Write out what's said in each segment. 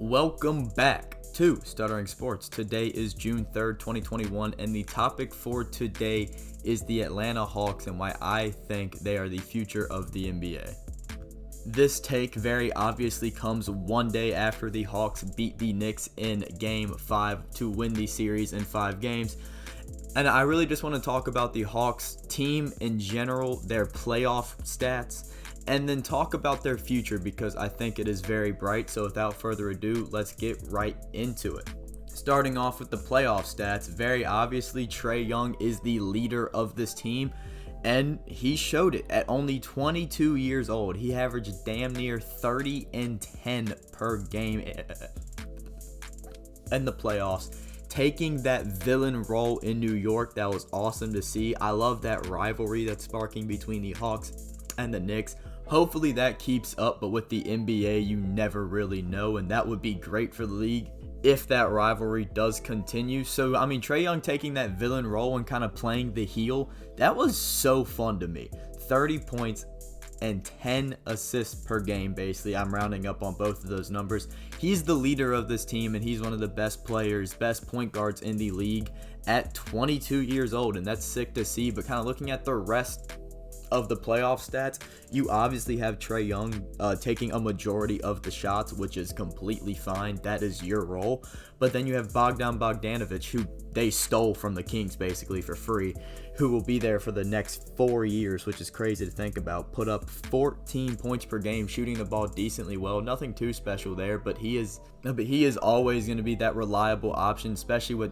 Welcome back to Stuttering Sports. Today is June 3rd, 2021, and the topic for today is the Atlanta Hawks and why I think they are the future of the NBA. This take very obviously comes one day after the Hawks beat the Knicks in Game 5 to win the series in 5 games. And I really just want to talk about the Hawks team in general, their playoff stats, and then talk about their future because I think it is very bright. So without further ado, let's get right into it. Starting off with the playoff stats, very obviously Trae Young is the leader of this team, and he showed it. At only 22 years old, he averaged damn near 30 and 10 per game in the playoffs, taking that villain role in New York. That was awesome to see. I love that rivalry that's sparking between the Hawks and the Knicks. Hopefully that keeps up, but with the NBA, you never really know, and that would be great for the league if that rivalry does continue. So, Trae Young taking that villain role and kind of playing the heel, that was so fun to me. 30 points and 10 assists per game, basically. I'm rounding up on both of those numbers. He's the leader of this team, and he's one of the best players, best point guards in the league at 22 years old, and that's sick to see. But kind of looking at the rest of the playoff stats, you obviously have Trae Young taking a majority of the shots, which is completely fine. That is your role. But then you have Bogdanovic, who they stole from the Kings basically for free, who will be there for the next 4 years, which is crazy to think about. Put up 14 points per game, shooting the ball decently well. Nothing too special there, but he is always going to be that reliable option, especially when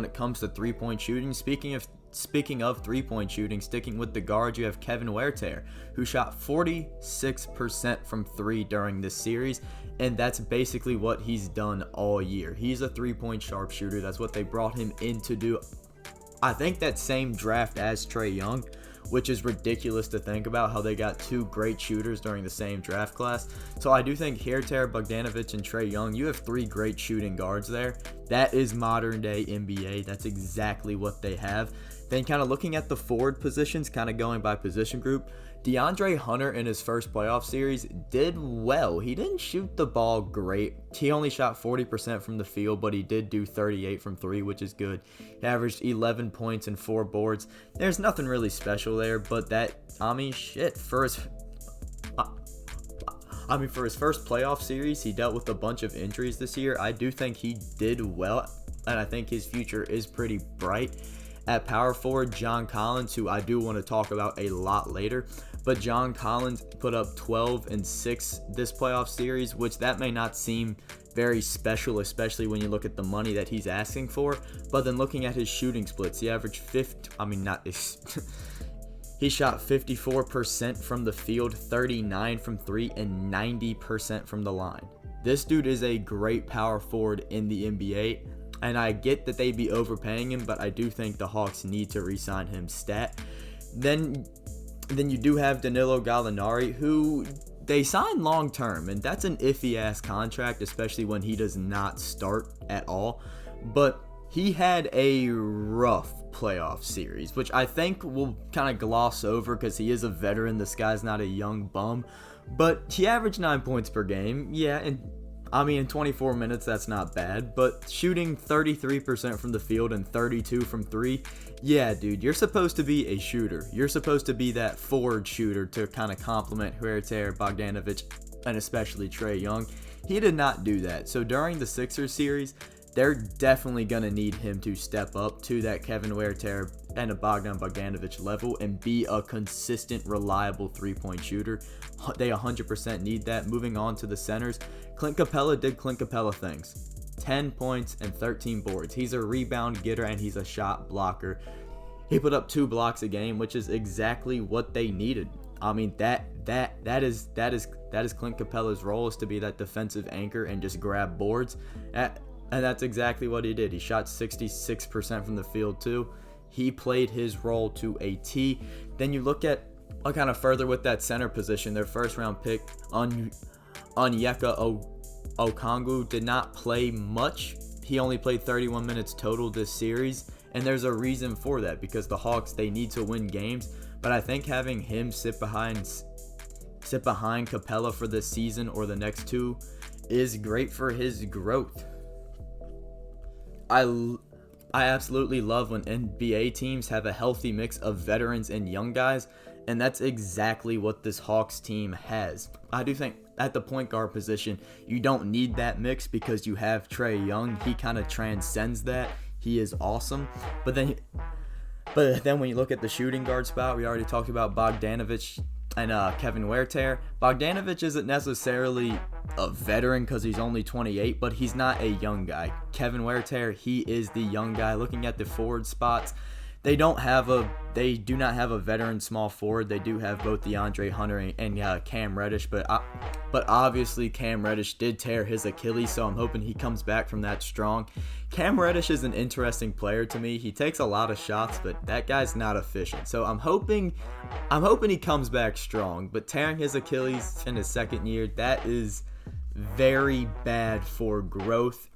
it comes to three-point shooting. Speaking of three-point shooting, sticking with the guards, you have Kevin Wareter, who shot 46% from three during this series, and that's basically what he's done all year. He's a three-point sharpshooter. That's what they brought him in to do. I think that same draft as Trae Young, which is ridiculous to think about how they got two great shooters during the same draft class. So I do think Wareter, Bogdanovic, and Trae Young, you have three great shooting guards there. That is modern day NBA. That's exactly what they have. Then kind of looking at the forward positions, kind of going by position group, Deandre Hunter in his first playoff series did well. He didn't shoot the ball great. He only shot 40% from the field, but he did do 38 from three, which is good. He averaged 11 points and 4 boards. There's nothing really special there, but for his first playoff series, he dealt with a bunch of injuries this year. I do think he did well, and I think his future is pretty bright. At power forward, John Collins, who I do want to talk about a lot later, but John Collins put up 12 and 6 this playoff series, which that may not seem very special, especially when you look at the money that he's asking for. But then looking at his shooting splits, he averaged he shot 54% from the field, 39 from three, and 90% from the line. This dude is a great power forward in the NBA. And I get that they'd be overpaying him, but I do think the Hawks need to re-sign him stat. Then you do have Danilo Galinari, who they signed long-term, and that's an iffy-ass contract, especially when he does not start at all. But he had a rough playoff series, which I think we'll kind of gloss over because he is a veteran. This guy's not a young bum. But he averaged 9 points per game. Yeah, and in 24 minutes, that's not bad, but shooting 33% from the field and 32 from three, yeah, dude, you're supposed to be a shooter. You're supposed to be that forward shooter to kind of complement Wareter, Bogdanovic, and especially Trae Young. He did not do that. So during the Sixers series, they're definitely going to need him to step up to that Kevin Wareter and a Bogdanovic level and be a consistent, reliable three-point shooter. They 100% need that. Moving on to the centers, Clint Capela did Clint Capela things. 10 points and 13 boards. He's a rebound getter and he's a shot blocker. He put up 2 blocks a game, which is exactly what they needed. That is Clint Capela's role, is to be that defensive anchor and just grab boards. And that's exactly what he did. He shot 66% from the field too. He played his role to a T. Then you look at kind of further with that center position, their first round pick, Onyeka Okongwu, did not play much. He only played 31 minutes total this series, and there's a reason for that, because the Hawks, they need to win games. But I think having him sit behind Capela for this season or the next two is great for his growth. I absolutely love when NBA teams have a healthy mix of veterans and young guys, and that's exactly what this Hawks team has. I do think at the point guard position, you don't need that mix because you have Trae Young. He kind of transcends that. He is awesome. But then when you look at the shooting guard spot, we already talked about Bogdanovic and Kevin Wareter. Bogdanovic isn't necessarily a veteran because he's only 28, but he's not a young guy. Kevin Wareter, he is the young guy. Looking at the forward spots, they do not have a veteran small forward. They do have both Deandre Hunter and Cam Reddish, but obviously Cam Reddish did tear his Achilles, so I'm hoping he comes back from that strong. Cam Reddish is an interesting player to me. He takes a lot of shots, but that guy's not efficient. So I'm hoping he comes back strong. But tearing his Achilles in his second year, that is very bad for growth.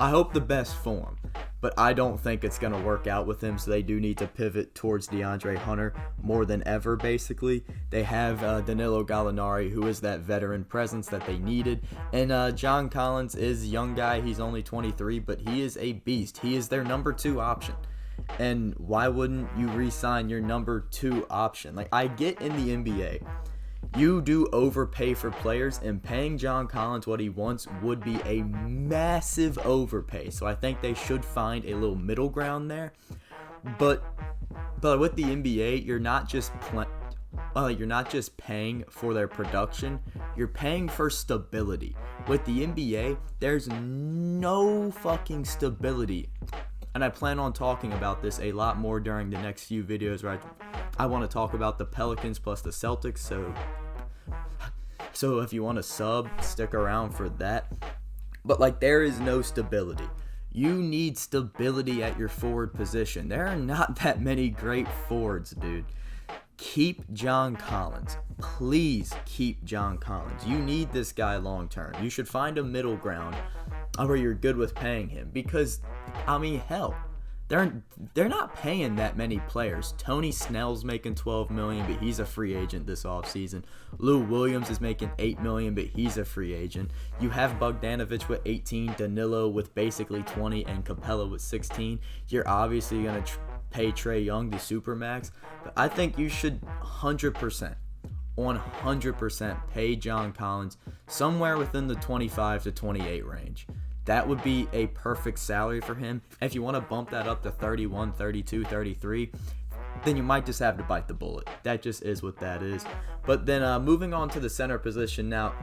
I hope the best for him, but I don't think it's going to work out with him, so they do need to pivot towards Deandre Hunter more than ever, basically. They have Danilo Galinari, who is that veteran presence that they needed, and John Collins is a young guy. He's only 23, but he is a beast. He is their number 2 option, and why wouldn't you re-sign your number 2 option? Like, I get in the NBA, you do overpay for players, and paying John Collins what he wants would be a massive overpay. So I think they should find a little middle ground there. But with the NBA, you're not just paying for their production, you're paying for stability. With the NBA, there's no fucking stability. And I plan on talking about this a lot more during the next few videos, right? I want to talk about the Pelicans plus the Celtics, so if you want to sub, stick around for that. But like, there is no stability. You need stability at your forward position. There are not that many great forwards, dude. Keep John Collins. Please keep John Collins. You need this guy long term. You should find a middle ground where you're good with paying him, because, I mean, hell, they're not paying that many players. Tony Snell's making $12 million, but he's a free agent this offseason. Lou Williams is making $8 million, but he's a free agent. You have Bogdanovic with 18, Danilo with basically 20, and Capela with 16. You're obviously going to pay Trae Young the supermax, but I think you should 100% pay John Collins somewhere within the 25 to 28 range. That would be a perfect salary for him. If you want to bump that up to 31, 32, 33, then you might just have to bite the bullet. That just is what that is. But then moving on to the center position now,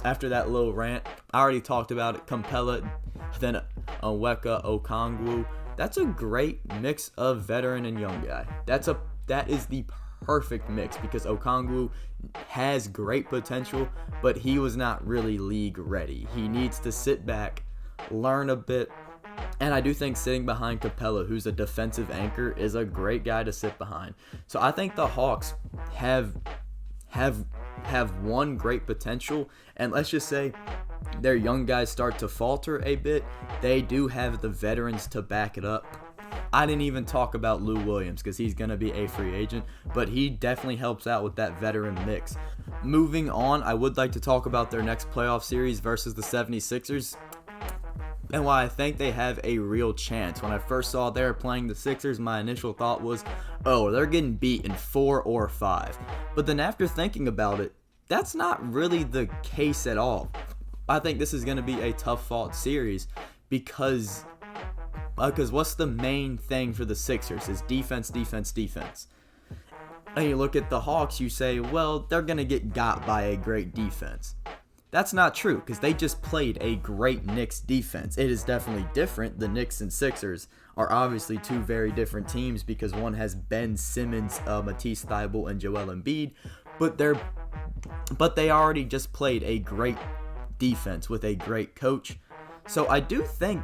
after that little rant, I already talked about it. Capela, then Onweka Okongwu. That's a great mix of veteran and young guy. That is the perfect mix, because Okongwu has great potential, but he was not really league ready. He needs to sit back, learn a bit, and I do think sitting behind Capela, who's a defensive anchor, is a great guy to sit behind. So I think the Hawks have one great potential, and let's just say their young guys start to falter a bit. They do have the veterans to back it up. I didn't even talk about Lou Williams because he's going to be a free agent, but he definitely helps out with that veteran mix. Moving on, I would like to talk about their next playoff series versus the 76ers, and why I think they have a real chance. When I first saw they were playing the Sixers, my initial thought was, oh, they're getting beat in 4 or 5. But then after thinking about it, that's not really the case at all. I think this is going to be a tough-fought series because what's the main thing for the Sixers is defense. And you look at the Hawks, you say, well, they're going to get got by a great defense. That's not true, because they just played a great Knicks defense. It is definitely different. The Knicks and Sixers are obviously two very different teams, because one has Ben Simmons, Matisse Thybulle, and Joel Embiid, but they already just played a great defense with a great coach. So I do think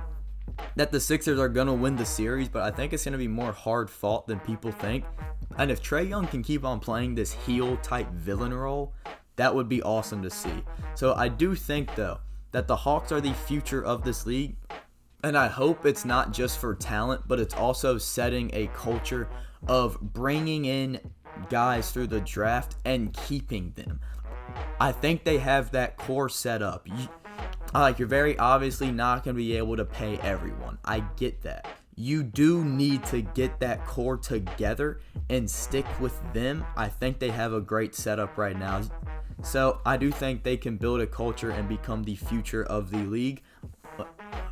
that the Sixers are going to win the series, but I think it's going to be more hard fought than people think. And if Trae Young can keep on playing this heel type villain role, that would be awesome to see. So I do think, though, that the Hawks are the future of this league. And I hope it's not just for talent, but it's also setting a culture of bringing in guys through the draft and keeping them. I think they have that core set up. You're very obviously not going to be able to pay everyone. I get that. You do need to get that core together and stick with them. I think they have a great setup right now. So I do think they can build a culture and become the future of the league.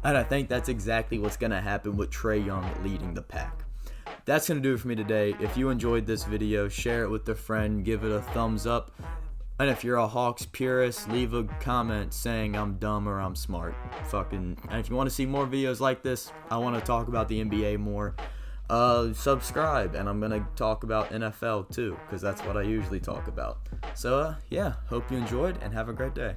And I think that's exactly what's going to happen with Trae Young leading the pack. That's going to do it for me today. If you enjoyed this video, share it with a friend, give it a thumbs up. And if you're a Hawks purist, leave a comment saying I'm dumb or I'm smart. And if you want to see more videos like this, I want to talk about the NBA more, subscribe. And I'm going to talk about NFL too, because that's what I usually talk about. So, yeah, hope you enjoyed and have a great day.